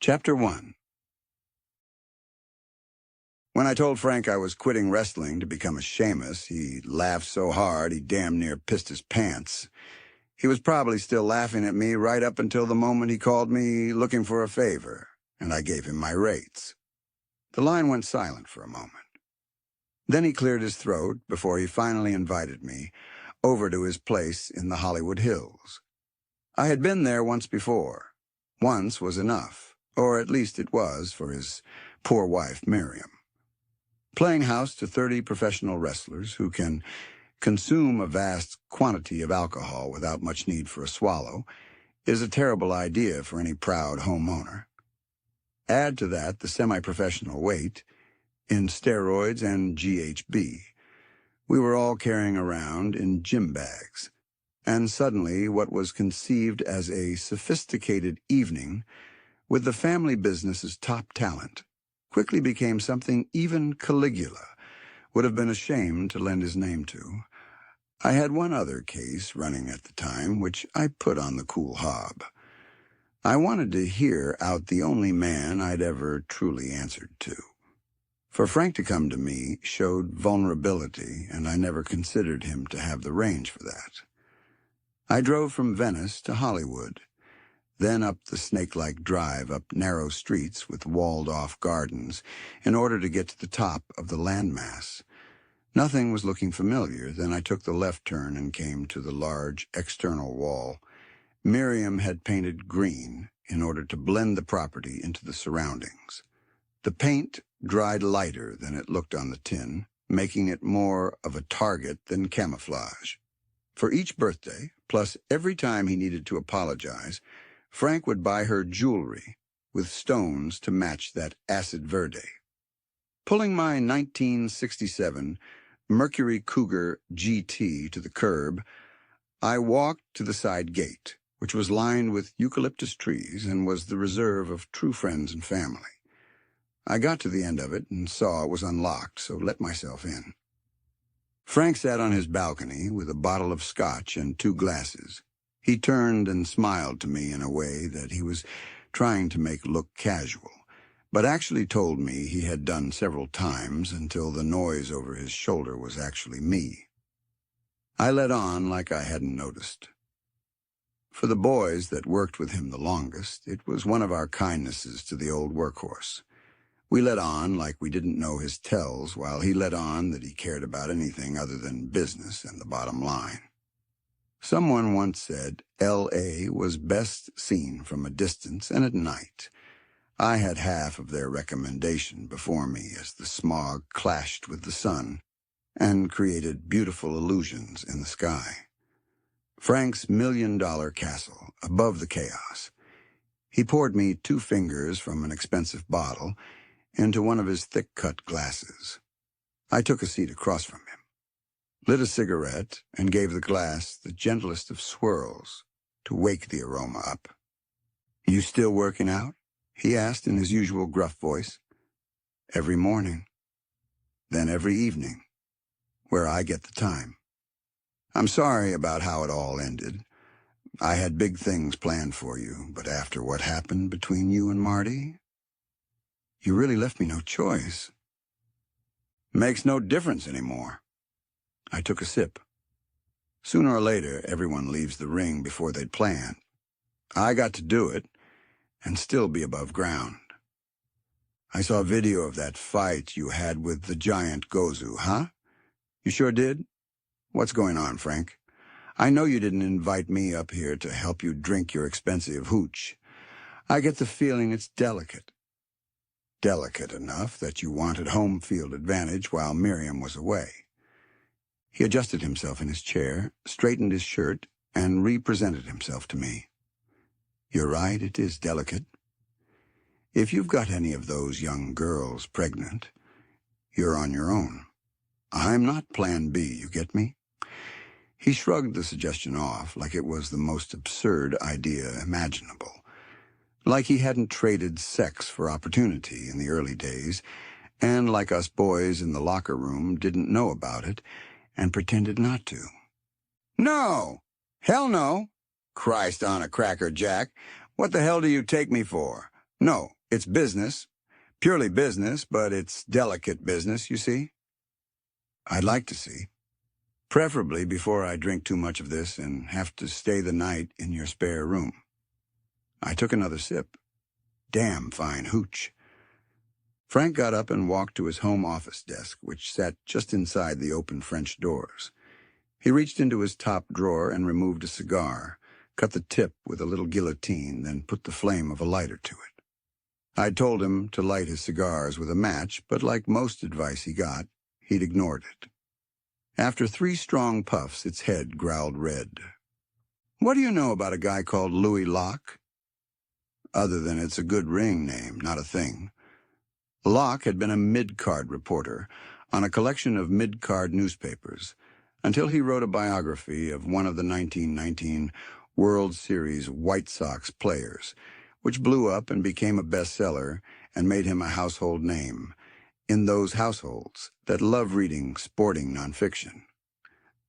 Chapter 1. When I told Frank I was quitting wrestling to become a shamus, he laughed so hard he damn near pissed his pants. He was probably still laughing at me right up until the moment he called me looking for a favor, and I gave him my rates. The line went silent for a moment. Then he cleared his throat before he finally invited me over to his place in the Hollywood Hills. I had been there once before. Once was enough. Or at least it was for his poor wife, Miriam. Playing house to 30 professional wrestlers who can consume a vast quantity of alcohol without much need for a swallow is a terrible idea for any proud homeowner. Add to that the semi-professional weight in steroids and GHB. We were all carrying around in gym bags. And suddenly what was conceived as a sophisticated evening with the family business's top talent, quickly became something even Caligula would have been ashamed to lend his name to. I had one other case running at the time, which I put on the cool hob. I wanted to hear out the only man I'd ever truly answered to. For Frank to come to me showed vulnerability, and I never considered him to have the range for that. I drove from Venice to Hollywood, then up the snake-like drive up narrow streets with walled-off gardens in order to get to the top of the landmass. Nothing was looking familiar. Then I took the left turn and came to the large external wall. Miriam had painted green in order to blend the property into the surroundings. The paint dried lighter than it looked on the tin, making it more of a target than camouflage. For each birthday, plus every time he needed to apologize, Frank would buy her jewelry with stones to match that acid verde. Pulling my 1967 Mercury Cougar GT to the curb, I walked to the side gate, which was lined with eucalyptus trees and was the reserve of true friends and family. I got to the end of it and saw it was unlocked, so let myself in. Frank sat on his balcony with a bottle of scotch and 2 glasses. He turned and smiled to me in a way that he was trying to make look casual, but actually told me he had done several times until the noise over his shoulder was actually me. I let on like I hadn't noticed. For the boys that worked with him the longest, it was one of our kindnesses to the old workhorse. We let on like we didn't know his tells, while he let on that he cared about anything other than business and the bottom line. Someone once said L.A. was best seen from a distance and at night. I had half of their recommendation before me as the smog clashed with the sun and created beautiful illusions in the sky. Frank's $1 million castle above the chaos. He poured me 2 fingers from an expensive bottle into one of his thick-cut glasses. I took a seat across from him, lit a cigarette, and gave the glass the gentlest of swirls to wake the aroma up. "You still working out?" he asked in his usual gruff voice. "Every morning. Then every evening, where I get the time. I'm sorry about how it all ended. I had big things planned for you, but after what happened between you and Marty, you really left me no choice." "Makes no difference anymore." I took a sip. Sooner or later, everyone leaves the ring before they'd planned. I got to do it and still be above ground. "I saw a video of that fight you had with the giant Gozu, huh? You sure did? What's going on, Frank? I know you didn't invite me up here to help you drink your expensive hooch. I get the feeling it's delicate. Delicate enough that you wanted home field advantage while Miriam was away." He adjusted himself in his chair, straightened his shirt, and represented himself to me. "You're right, it is delicate. If you've got any of those young girls pregnant, you're on your own. I'm not Plan B, you get me?" He shrugged the suggestion off like it was the most absurd idea imaginable, like he hadn't traded sex for opportunity in the early days, and like us boys in the locker room didn't know about it and pretended not to. "No! Hell no! Christ on a cracker jack! What the hell do you take me for? No, it's business. Purely business, but it's delicate business, you see? I'd like to see. Preferably before I drink too much of this and have to stay the night in your spare room. I took another sip. Damn fine hooch. Frank got up and walked to his home office desk, which sat just inside the open French doors. He reached into his top drawer and removed a cigar, cut the tip with a little guillotine, then put the flame of a lighter to it. I'd told him to light his cigars with a match, but like most advice he got, he'd ignored it. After 3 strong puffs, its head growled red. What do you know about a guy called Louis Locke? Other than it's a good ring name, not a thing. Locke had been a mid-card reporter on a collection of mid-card newspapers until he wrote a biography of one of the 1919 World Series White Sox players, which blew up and became a bestseller and made him a household name in those households that love reading sporting nonfiction.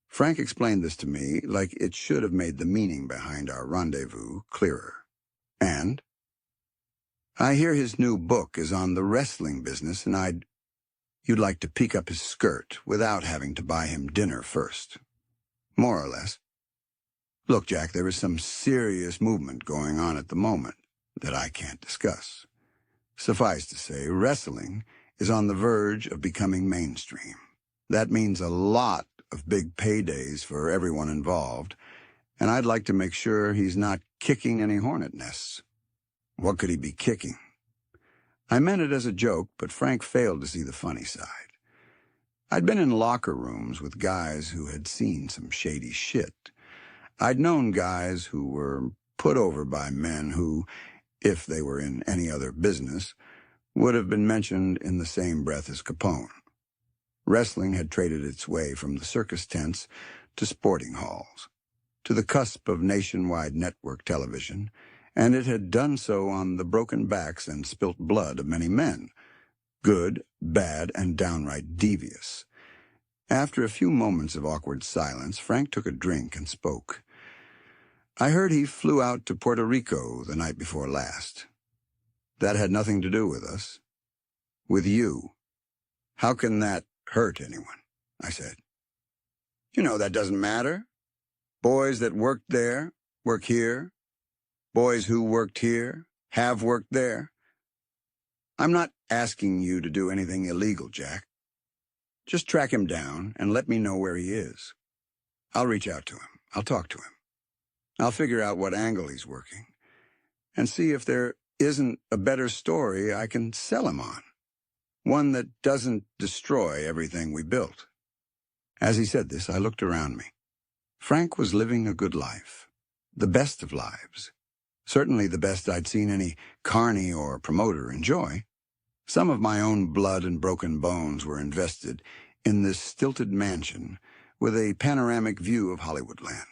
Frank explained this to me like it should have made the meaning behind our rendezvous clearer. And I hear his new book is on the wrestling business, and you'd like to peek up his skirt without having to buy him dinner first. More or less. Look, Jack, there is some serious movement going on at the moment that I can't discuss. Suffice to say, wrestling is on the verge of becoming mainstream. That means a lot of big paydays for everyone involved, and I'd like to make sure he's not kicking any hornet nests. What could he be kicking? I meant it as a joke, but Frank failed to see the funny side. I'd been in locker rooms with guys who had seen some shady shit. I'd known guys who were put over by men who, if they were in any other business, would have been mentioned in the same breath as Capone. Wrestling had traded its way from the circus tents to sporting halls, to the cusp of nationwide network television, and it had done so on the broken backs and spilt blood of many men, good, bad, and downright devious. After a few moments of awkward silence, Frank took a drink and spoke. I heard he flew out to Puerto Rico the night before last. That had nothing to do with us. With you. How can that hurt anyone? I said. You know, that doesn't matter. Boys that worked there work here. Boys who worked here have worked there. I'm not asking you to do anything illegal, Jack. Just track him down and let me know where he is. I'll reach out to him. I'll talk to him. I'll figure out what angle he's working and see if there isn't a better story I can sell him on. One that doesn't destroy everything we built. As he said this, I looked around me. Frank was living a good life. The best of lives. Certainly the best I'd seen any carny or promoter enjoy. Some of my own blood and broken bones were invested in this stilted mansion with a panoramic view of Hollywoodland.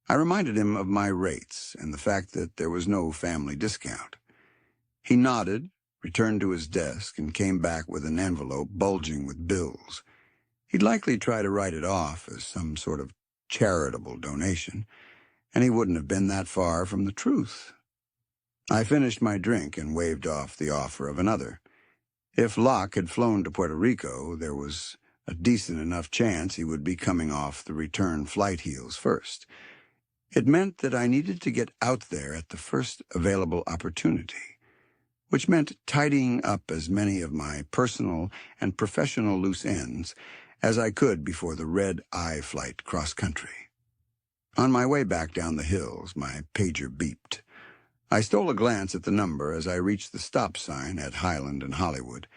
I reminded him of my rates and the fact that there was no family discount. He nodded, returned to his desk, and came back with an envelope bulging with bills. He'd likely try to write it off as some sort of charitable donation, and he wouldn't have been that far from the truth. I finished my drink and waved off the offer of another. If Locke had flown to Puerto Rico, there was a decent enough chance he would be coming off the return flight heels first. It meant that I needed to get out there at the first available opportunity, which meant tidying up as many of my personal and professional loose ends as I could before the red-eye flight cross-country. On my way back down the hills, my pager beeped. I stole a glance at the number as I reached the stop sign at Highland and Hollywood,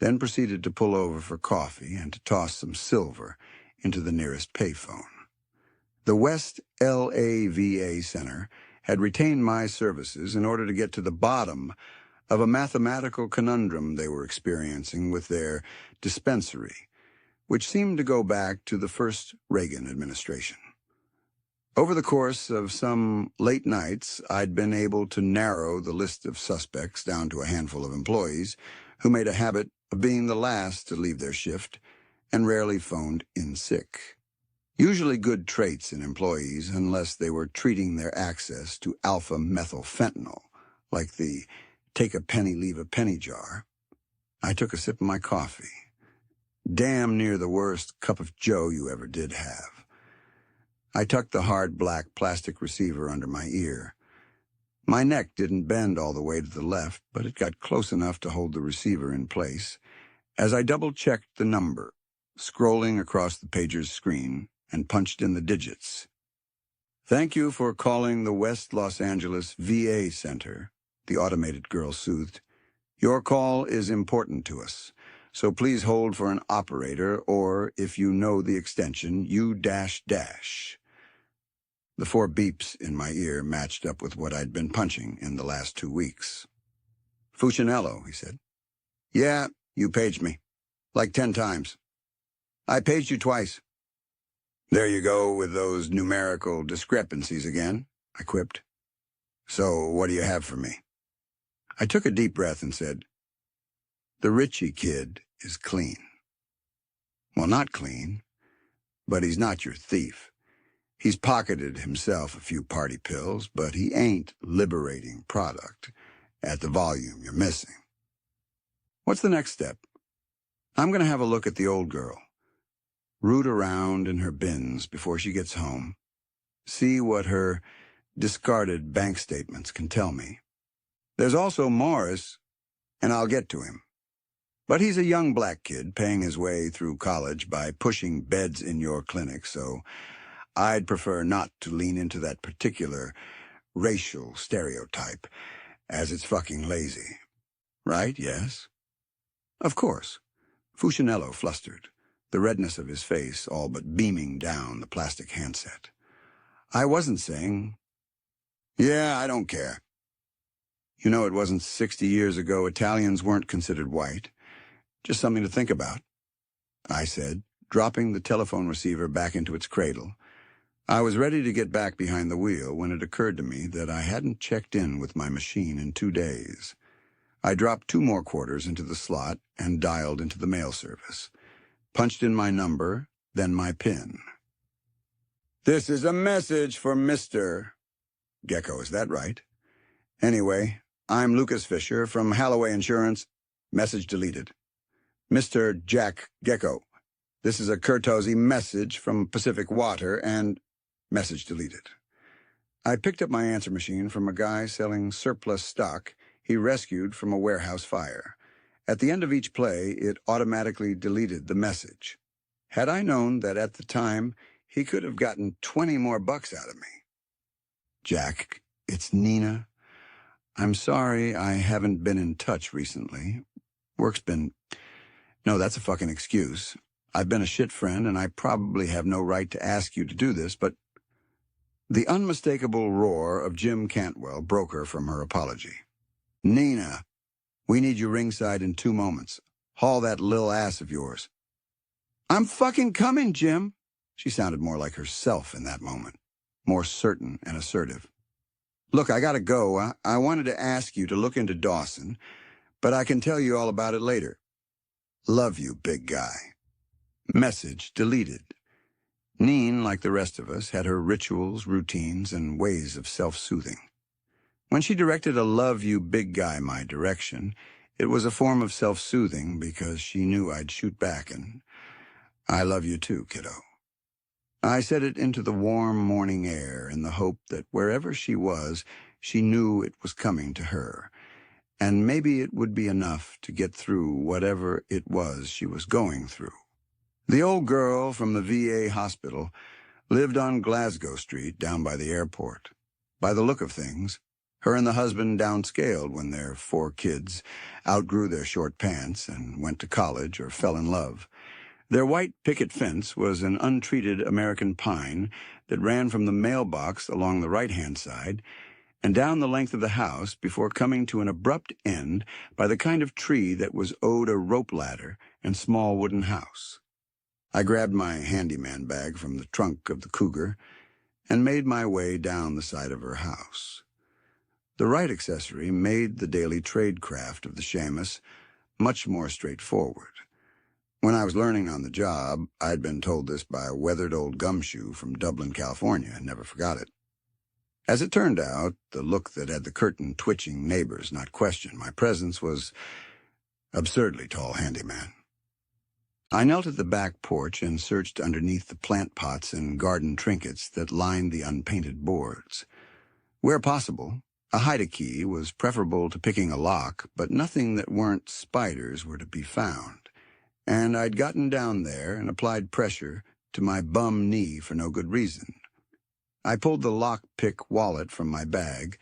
then proceeded to pull over for coffee and to toss some silver into the nearest payphone. The West LAVA Center had retained my services in order to get to the bottom of a mathematical conundrum they were experiencing with their dispensary, which seemed to go back to the first Reagan administration. Over the course of some late nights, I'd been able to narrow the list of suspects down to a handful of employees who made a habit of being the last to leave their shift and rarely phoned in sick. Usually good traits in employees unless they were treating their access to alpha-methylfentanyl, like the take a penny, leave a penny jar. I took a sip of my coffee. Damn near the worst cup of joe you ever did have. I tucked the hard black plastic receiver under my ear. My neck didn't bend all the way to the left, but it got close enough to hold the receiver in place as I double-checked the number, scrolling across the pager's screen, and punched in the digits. "Thank you for calling the West Los Angeles VA Center," the automated girl soothed. "Your call is important to us, so please hold for an operator or, if you know the extension, U-." The 4 beeps in my ear matched up with what I'd been punching in the last 2 weeks. "Fuchinello," he said. "Yeah, you paged me. Like 10 times. I paged you twice." "There you go with those numerical discrepancies again," I quipped. "So what do you have for me?" I took a deep breath and said, "The Ritchie kid is clean." "Well, not clean, but he's not your thief. He's pocketed himself a few party pills, but he ain't liberating product at the volume you're missing." "What's the next step?" "I'm going to have a look at the old girl. Root around in her bins before she gets home. See what her discarded bank statements can tell me. There's also Morris, and I'll get to him. But he's a young black kid paying his way through college by pushing beds in your clinic, so I'd prefer not to lean into that particular racial stereotype, as it's fucking lazy. Right, yes?" "Of course." Fuchinello flustered, the redness of his face all but beaming down the plastic handset. "I wasn't saying—" "Yeah, I don't care. You know, it wasn't 60 years ago Italians weren't considered white. Just something to think about," I said, dropping the telephone receiver back into its cradle. I was ready to get back behind the wheel when it occurred to me that I hadn't checked in with my machine in 2 days. I dropped 2 more quarters into the slot and dialed into the mail service. Punched in my number, then my PIN. "This is a message for Mr. Gecko, is that right? Anyway, I'm Lucas Fisher from Halloway Insurance. Message deleted. Mr. Jack Gecko. This is a courtesy message from Pacific Water and message deleted." I picked up my answer machine from a guy selling surplus stock he rescued from a warehouse fire. At the end of each play, it automatically deleted the message. Had I known that at the time, he could have gotten 20 more bucks out of me. "Jack, it's Nina. I'm sorry I haven't been in touch recently. Work's been—" "No, that's a fucking excuse. I've been a shit friend, and I probably have no right to ask you to do this, but—" The unmistakable roar of Jim Cantwell broke her from her apology. "Nina, we need you ringside in 2 moments. Haul that lil ass of yours." "I'm fucking coming, Jim." She sounded more like herself in that moment, more certain and assertive. "Look, I gotta go. I wanted to ask you to look into Dawson, but I can tell you all about it later. Love you, big guy." Message deleted. Neen, like the rest of us, had her rituals, routines, and ways of self-soothing. When she directed a "love you, big guy" my direction, it was a form of self-soothing because she knew I'd shoot back and, "I love you too, kiddo." I said it into the warm morning air in the hope that wherever she was, she knew it was coming to her, and maybe it would be enough to get through whatever it was she was going through. The old girl from the VA hospital lived on Glasgow Street down by the airport. By the look of things, her and the husband downscaled when their 4 kids outgrew their short pants and went to college or fell in love. Their white picket fence was an untreated American pine that ran from the mailbox along the right-hand side and down the length of the house before coming to an abrupt end by the kind of tree that was owed a rope ladder and small wooden house. I grabbed my handyman bag from the trunk of the Cougar and made my way down the side of her house. The right accessory made the daily tradecraft of the shamus much more straightforward. When I was learning on the job, I'd been told this by a weathered old gumshoe from Dublin, California, and never forgot it. As it turned out, the look that had the curtain-twitching neighbors not question my presence was absurdly tall handyman. I knelt at the back porch and searched underneath the plant pots and garden trinkets that lined the unpainted boards. Where possible, a hide-a-key was preferable to picking a lock, but nothing that weren't spiders were to be found. And I'd gotten down there and applied pressure to my bum knee for no good reason. I pulled the lock-pick wallet from my bag,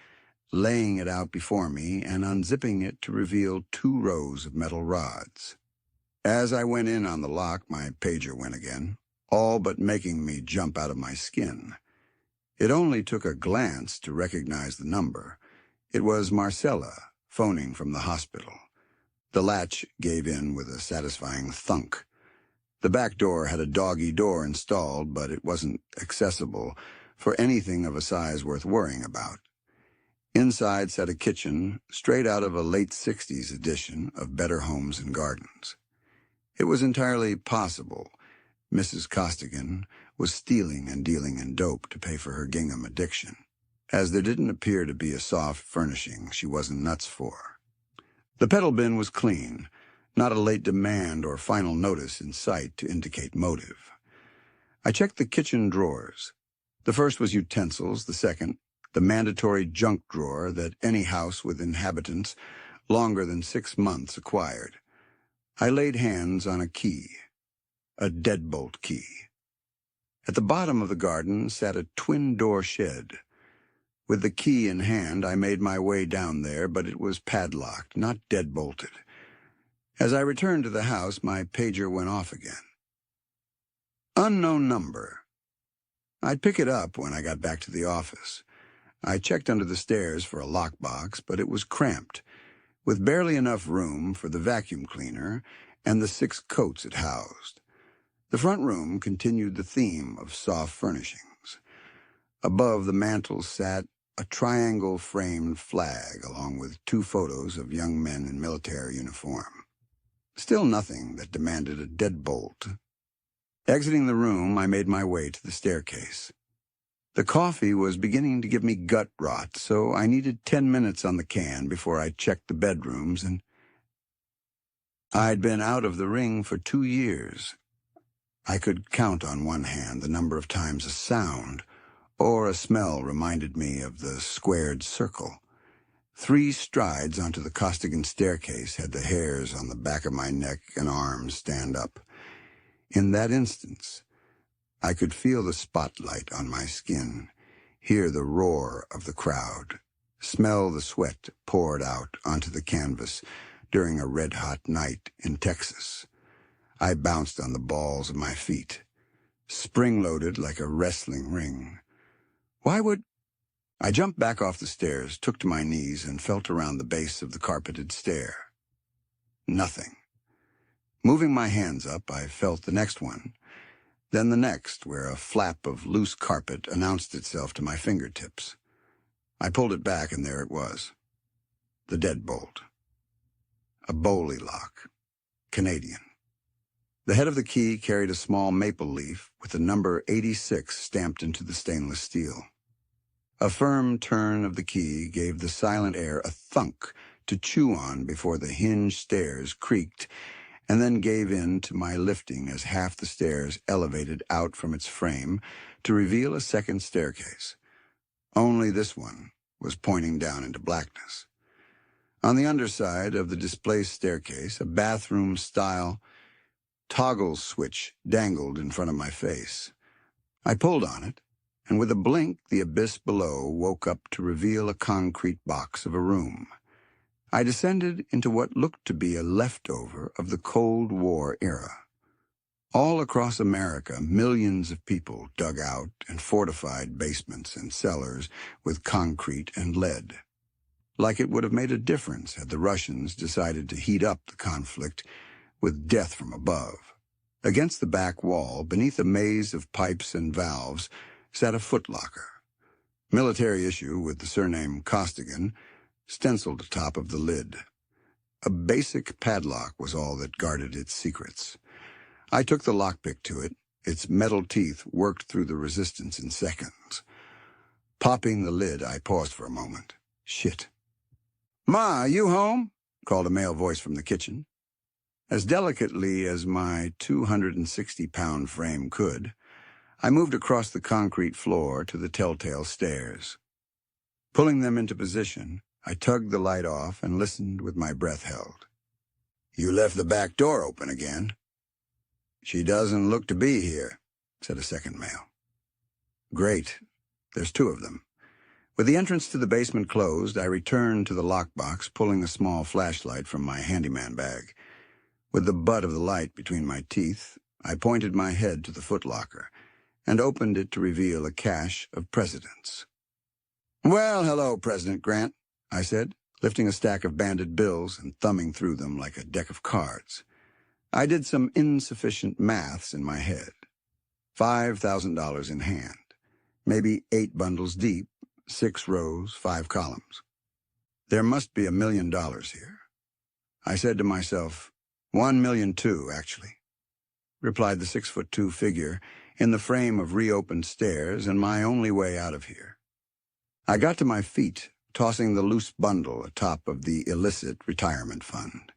laying it out before me and unzipping it to reveal 2 rows of metal rods. As I went in on the lock, my pager went again, all but making me jump out of my skin. It only took a glance to recognize the number. It was Marcella, phoning from the hospital. The latch gave in with a satisfying thunk. The back door had a doggy door installed, but it wasn't accessible for anything of a size worth worrying about. Inside sat a kitchen straight out of a late 60s edition of Better Homes and Gardens. It was entirely possible Mrs. Costigan was stealing and dealing in dope to pay for her gingham addiction, as there didn't appear to be a soft furnishing she wasn't nuts for. The pedal bin was clean, not a late demand or final notice in sight to indicate motive. I checked the kitchen drawers. The first was utensils, the second, the mandatory junk drawer that any house with inhabitants longer than 6 months acquired. I laid hands on a key, a deadbolt key. At the bottom of the garden sat a twin-door shed. With the key in hand, I made my way down there, but it was padlocked, not deadbolted. As I returned to the house, my pager went off again. Unknown number. I'd pick it up when I got back to the office. I checked under the stairs for a lockbox, but it was cramped, with barely enough room for the vacuum cleaner and the 6 coats it housed. The front room continued the theme of soft furnishings. Above the mantel sat a triangle-framed flag, along with 2 photos of young men in military uniform. Still nothing that demanded a deadbolt. Exiting the room, I made my way to the staircase. The coffee was beginning to give me gut rot, so I needed 10 minutes on the can before I checked the bedrooms, and I'd been out of the ring for 2 years. I could count on one hand the number of times a sound or a smell reminded me of the squared circle. 3 strides onto the Costigan staircase had the hairs on the back of my neck and arms stand up. In that instance, I could feel the spotlight on my skin, hear the roar of the crowd, smell the sweat poured out onto the canvas during a red-hot night in Texas. I bounced on the balls of my feet, spring-loaded like a wrestling ring. Why would... I jumped back off the stairs, took to my knees, and felt around the base of the carpeted stair. Nothing. Moving my hands up, I felt the next one, then the next, where a flap of loose carpet announced itself to my fingertips. I pulled it back, and there it was. The deadbolt. A Bowley lock. Canadian. The head of the key carried a small maple leaf with the number 86 stamped into the stainless steel. A firm turn of the key gave the silent air a thunk to chew on before the hinged stairs creaked and then gave in to my lifting as half the stairs elevated out from its frame to reveal a second staircase. Only this one was pointing down into blackness. On the underside of the displaced staircase, a bathroom-style toggle switch dangled in front of my face. I pulled on it, and with a blink, the abyss below woke up to reveal a concrete box of a room. I descended into what looked to be a leftover of the Cold War era. All across America, millions of people dug out and fortified basements and cellars with concrete and lead. Like it would have made a difference had the Russians decided to heat up the conflict with death from above. Against the back wall, beneath a maze of pipes and valves, sat a footlocker. Military issue with the surname Costigan, stenciled atop of the lid. A basic padlock was all that guarded its secrets. I took the lockpick to it. Its metal teeth worked through the resistance in seconds. Popping the lid, I paused for a moment. Shit. "Ma, you home?" called a male voice from the kitchen. As delicately as my 260-pound frame could, I moved across the concrete floor to the telltale stairs. Pulling them into position, I tugged the light off and listened with my breath held. "You left the back door open again." "She doesn't look to be here," said a second male. "Great. There's two of them." With the entrance to the basement closed, I returned to the lockbox, pulling a small flashlight from my handyman bag. With the butt of the light between my teeth, I pointed my head to the footlocker and opened it to reveal a cache of presidents. "Well, hello, President Grant," I said, lifting a stack of banded bills and thumbing through them like a deck of cards. I did some insufficient maths in my head. $5,000 in hand, maybe 8 bundles deep, 6 rows, 5 columns. There must be $1 million here. I said to myself, 1,000,002, actually, replied the 6'2" figure in the frame of reopened stairs and my only way out of here. I got to my feet, tossing the loose bundle atop of the illicit retirement fund.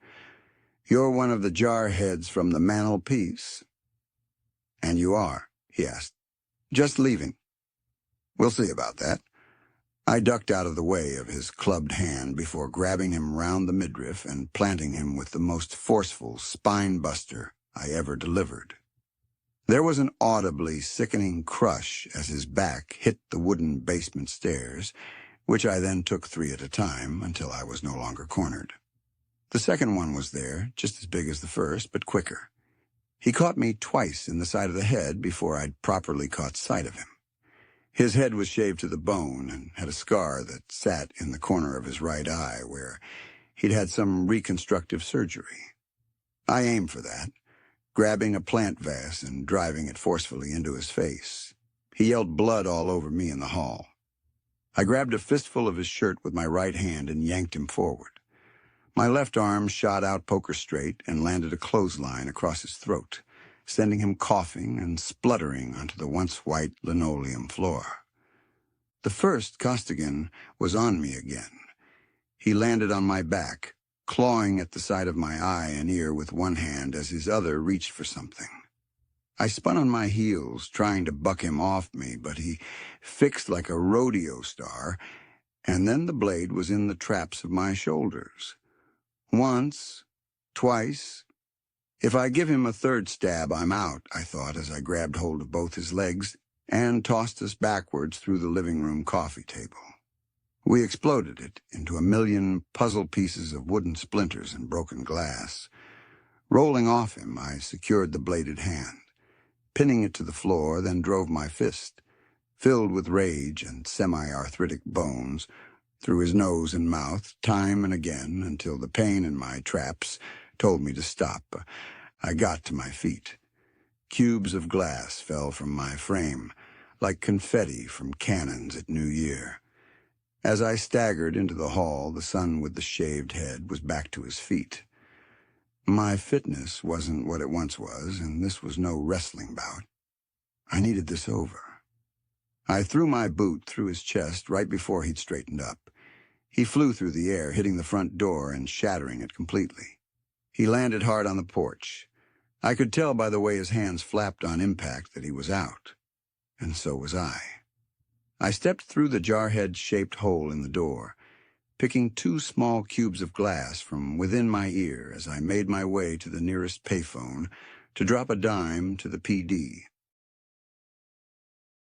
"You're one of the jarheads from the mantelpiece." "And you are?" he asked. "Just leaving." "We'll see about that." I ducked out of the way of his clubbed hand before grabbing him round the midriff and planting him with the most forceful spine-buster I ever delivered. There was an audibly sickening crush as his back hit the wooden basement stairs, which I then took 3 at a time until I was no longer cornered. The second one was there, just as big as the first, but quicker. He caught me twice in the side of the head before I'd properly caught sight of him. His head was shaved to the bone and had a scar that sat in the corner of his right eye where he'd had some reconstructive surgery. I aimed for that, grabbing a plant vase and driving it forcefully into his face. He yelled blood all over me in the hall. I grabbed a fistful of his shirt with my right hand and yanked him forward. My left arm shot out poker straight and landed a clothesline across his throat, sending him coughing and spluttering onto the once-white linoleum floor. The first Costigan was on me again. He landed on my back, clawing at the side of my eye and ear with one hand as his other reached for something. I spun on my heels, trying to buck him off me, but he fixed like a rodeo star, and then the blade was in the traps of my shoulders. Once, twice. If I give him a third stab, I'm out, I thought as I grabbed hold of both his legs and tossed us backwards through the living room coffee table. We exploded it into 1,000,000 puzzle pieces of wooden splinters and broken glass. Rolling off him, I secured the bladed hand, pinning it to the floor, then drove my fist, filled with rage and semi-arthritic bones, through his nose and mouth time and again until the pain in my traps told me to stop. I got to my feet. Cubes of glass fell from my frame, like confetti from cannons at New Year. As I staggered into the hall, the son with the shaved head was back to his feet. My fitness wasn't what it once was, and this was no wrestling bout. I needed this over. I threw my boot through his chest right before he'd straightened up. He flew through the air, hitting the front door and shattering it completely. He landed hard on the porch. I could tell by the way his hands flapped on impact that he was out. And so was I. I stepped through the jarhead-shaped hole in the door, picking 2 small cubes of glass from within my ear as I made my way to the nearest payphone to drop a dime to the PD.